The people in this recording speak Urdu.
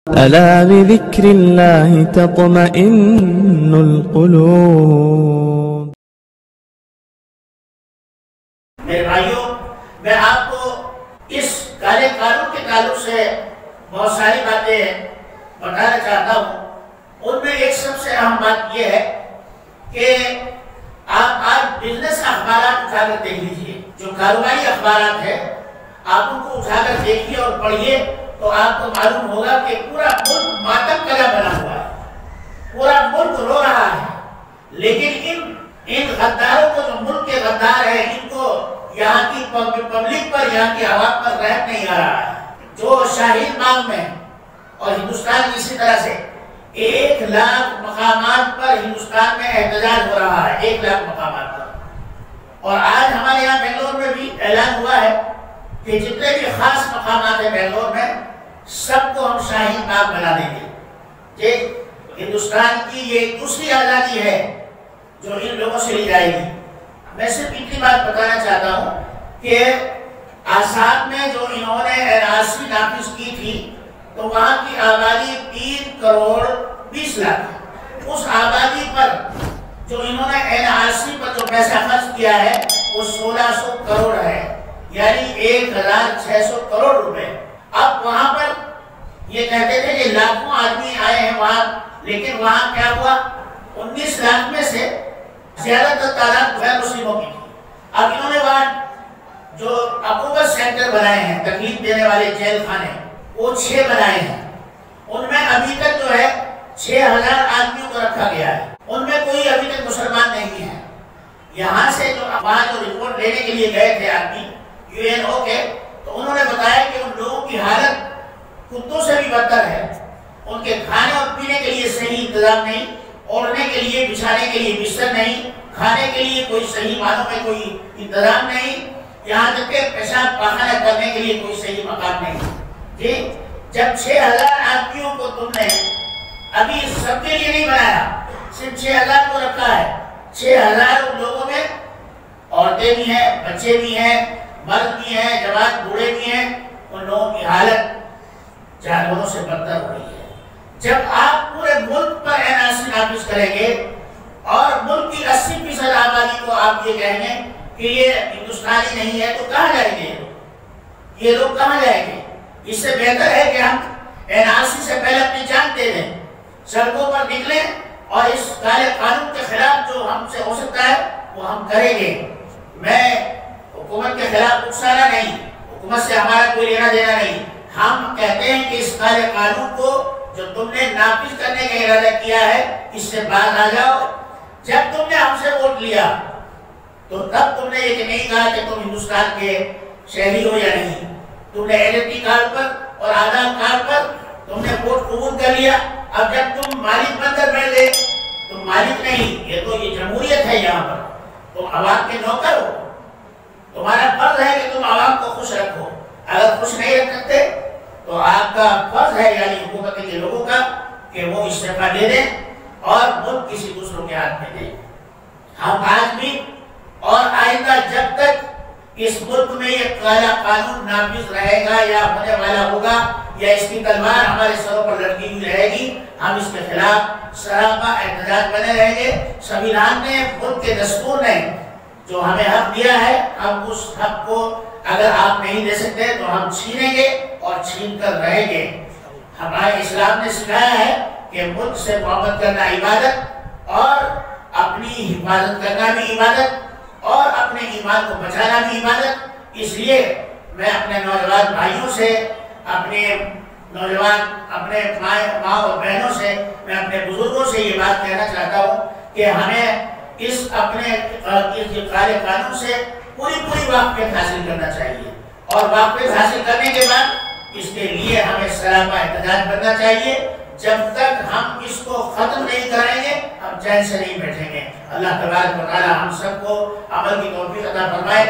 ألا بذكر الله تطمئن القلوب۔ میرے بھائیوں، میں آپ کو اس کالے قانون کے تعلق سے بہت ساری باتیں بتانا چاہتا ہوں۔ ان میں ایک سب سے اہم بات یہ ہے کہ آپ آج بزنس اخبارات اٹھا کر دیکھ لیجئے، جو کاروباری اخبارات ہیں آپ ان کو اٹھا کر دیکھیے اور پڑھیے تو آپ کو معلوم ہوگا کہ پورا ملک ماتم کلا بنا ہوا ہے، پورا ملک رو رہا ہے، لیکن ان غداروں کو، جو ملک کے غدار ہیں، ان کو یہاں کی پبلک پر، یہاں کی عوام پر رحم نہیں آ رہا ہے۔ جو شاہین باغ میں اور ہندوستان کی اسی طرح سے 1,00,000 مقامات پر ہندوستان میں احتجاج ہو رہا ہے، 1,00,000 مقامات پر۔ اور آج ہمارے یہاں بنگلور میں بھی اعلان ہوا ہے کہ جتنے بھی خاص مقامات ہیں بنگلور میں، سب کو ہم شاہین باغ بنا دیں گے۔ کہ ہندوستان کی یہ دوسری آزادی ہے جو ان لوگوں سے لی جائے گی۔ میں صرف اتنی بات بتانا چاہتا ہوں کہ آسام میں جو انہوں نے NRC نافذ کی تھی تو وہاں کی آبادی 3,20,00,000 اس آبادی پر جو انہوں نے NRC پر جو پیسہ خرچ کیا ہے وہ 1,600 کروڑ ہے، یعنی 1,600 کروڑ روپے۔ اب وہاں پر یہ کہتے تھے کہ لاکھوں آدمی آئے ہیں وہاں، لیکن وہاں کیا ہوا، 19 لاکھ میں سے زیادہ تر تعداد غیر مسلموں کی تھی۔ اب انہوں نے وہاں جو عقوبت سینٹر بنائے ہیں، تکلیف دینے والے جیل خانے، وہ 6 بنائے ہیں۔ ان میں ابھی تک جو ہے 6,000 آدمیوں کو رکھا گیا ہے، ان میں کوئی ابھی تک مسلمان نہیں ہے۔ یہاں سے جو وہاں جو رپورٹ لینے کے لیے گئے تھے آدمی UNO کے، تو انہوں نے بتایا کہ ان لوگوں کی حالت کتوں سے بھی بدتر ہے، ان کے کھانے اور پینے کے لیے صحیح انتظام نہیں، اوڑھنے کے لیے، بچھانے کے لیے بستر نہیں، کھانے کے لیے کوئی صحیح معنوں میں کوئی انتظام نہیں، یہاں تک کہ پیشاب پاخانہ کرنے کے لیے کوئی صحیح مقام نہیں۔ جی، جب 6,000 آدمیوں کو تم نے ابھی سب کے لیے نہیں بنایا، صرف 6,000 کو رکھا ہے، 6,000 لوگوں میں عورتیں بھی ہیں، بچے بھی ہیں، مرد بھی ہیں، جوان بوڑھے بھی ہیں، ان لوگوں کی حالت جانوروں سے بدتر ہو رہی ہے۔ جب آپ پورے ملک پر NRC نافذ کریں گے اور ملک کی 80% آبادی کو آپ یہ کہیں گے کہ یہ ہندوستانی نہیں ہے، تو کہاں جائیں گے یہ لوگ کہاں جائیں گے؟ اس سے بہتر ہے کہ ہم NRC سے پہلے اپنی جان دے دیں، سڑکوں پر نکلیں اور اس کالے قانون کے خلاف جو ہم سے ہو سکتا ہے وہ ہم کریں گے۔ میں حکومت کے خلاف اکسانا نہیں، حکومت سے ہمارا کوئی لینا دینا نہیں، ہم کہتے ہیں کہ اس کالے قانون کو جو تم نے نافذ کرنے کا ارادہ کیا ہے اس سے باز آ جاؤ۔ جب تم نے ہم سے ووٹ لیا تو تب تم نے یہ نہیں کہا کہ تم ہندوستان کے شہری ہو یا نہیں، تم نے آئیڈینٹی کارڈ پر اور آدھار کارڈ پر تم نے ووٹ قبول کر لیا۔ اب جب تم مالک بن کر بیٹھ گئے، تم مالک نہیں، یہ تو یہ جمہوریت ہے، یہاں پر تم عوام کے نوکر ہو، تمہارا فرض ہے کہ تم عوام کو خوش رکھو۔ اگر خوش نہیں رکھ سکتے تو آپ کا فرض ہے، یعنی حکومت کے لوگوں کا، کہ وہ استعفیٰ دے دیں اور ملک کسی دوسروں کے ہاتھ میں دیں۔ ہم آج بھی اور آئندہ جب تک اس ملک میں یہ کالا قانون نافذ رہے گا یا ہونے والا ہوگا یا اس کی تلوار ہمارے سروں پر لٹکی ہوئی رہے گی، ہم اس کے خلاف سراپا احتجاج بنے رہیں گے۔ سنویدھان نے، ملک کے دستور نے جو ہمیں حق دیا ہے، ہم اس حق کو اگر آپ نہیں دے سکتے تو ہم چھینیں گے اور چھین کر رہیں گے۔ ہمارے اسلام نے سکھایا ہے کہ ملک سے محبت کرنا عبادت اور اپنی حفاظت کرنا بھی عبادت اور اپنے ایمان کو بچانا بھی عبادت۔ اس لیے میں اپنے نوجوان بھائیوں سے، اپنے ماں اور بہنوں سے، میں اپنے بزرگوں سے یہ بات کہنا چاہتا ہوں کہ ہمیں اس کالے قانون سے پوری واقفیت حاصل کرنا چاہیے، اور واقفیت حاصل کرنے کے بعد اس کے لیے ہمیں سراپا احتجاج کرنا چاہیے۔ جب تک ہم اس کو ختم نہیں کریں گے ہم چین سے نہیں بیٹھیں گے۔ اللہ تبارک و تعالی ہم سب کو عمل کی توفیق عطا فرمائے۔